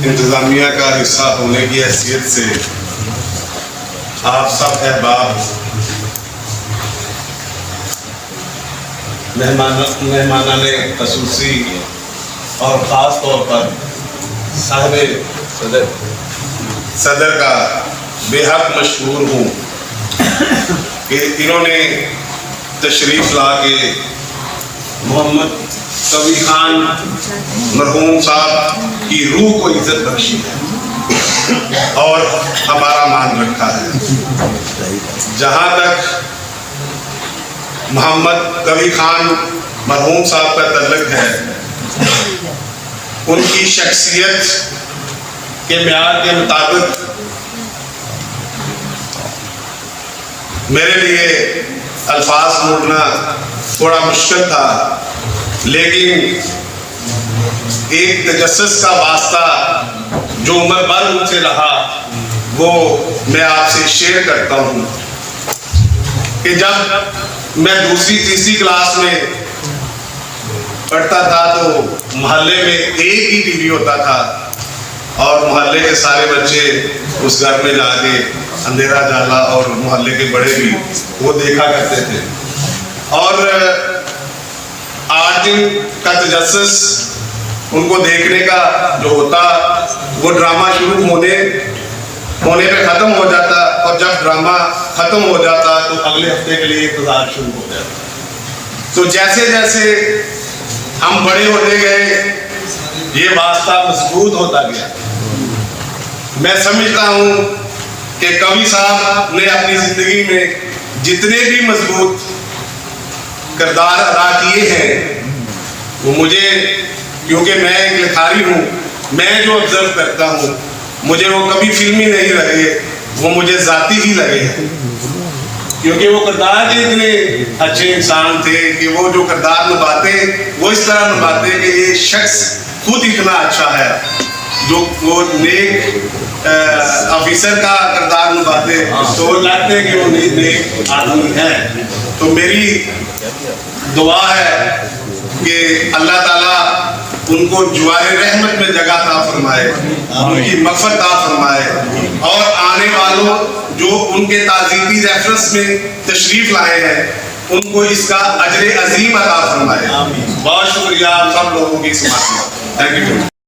इंतज़ामिया का हिस्सा होने की हैसियत से आप सब अहबाब मेहमानाने खसूसी और ख़ास तौर पर साहिब सदर का बेहद मशहूर हूँ कि इन्होंने तशरीफ़ ला के मोहम्मद कवी खान मरहूम साहब की रूह को इज्जत बख्शी है और हमारा मान रखा है। जहाँ तक मोहम्मद कवी खान मरहूम साहब का तल्लुक है, उनकी शख्सियत के म्यार के मुताबिक मेरे लिए अल्फाज ढूंढना थोड़ा मुश्किल था, लेकिन एक तजस्सुस का वास्ता जो उम्र भर मुझसे रहा वो मैं आपसे शेयर करता हूँ कि जब मैं दूसरी तीसरी क्लास में पढ़ता था तो मोहल्ले में एक ही टीवी होता था और मोहल्ले के सारे बच्चे उस घर में जाके अंधेरा जाला और मोहल्ले के बड़े भी वो देखा करते थे। और 8 दिन का तजस्सुस उनको देखने का जो होता वो ड्रामा शुरू होने पे ख़त्म हो जाता और जब ड्रामा ख़त्म हो जाता तो अगले हफ्ते के लिए इंतज़ार शुरू हो जाता। तो जैसे जैसे हम बड़े होते गए ये वास्ता मजबूत होता गया। मैं समझता हूँ कि कवि साहब ने अपनी ज़िंदगी में जितने भी मजबूत किरदार अदा किए हैं वो मुझे, क्योंकि मैं एक लिखारी हूँ, मैं जो ऑब्जर्व करता हूँ मुझे वो कभी फिल्मी नहीं लगे, वो मुझे ज़ाती ही लगे, क्योंकि वो किरदार के इतने अच्छे इंसान थे कि वो जो किरदार निभाते वो इस तरह निभाते कि ये शख्स खुद इतना अच्छा है, जो वो नेक ऑफिसर का किरदार निभाते तो लगते कि वो नेक आदमी है। तो मेरी दुआ है कि अल्लाह ताला उनको जुवारे रहमत में जगह ता फरमाए, उनकी मग़फ़िरत ता फरमाए और आने वालों जो उनके ताज़ीबी रेफरेंस में तशरीफ़ लाए हैं उनको इसका अजर अजीम अता फरमाए। बहुत शुक्रिया आप सब लोगों की समाअत। Thank you.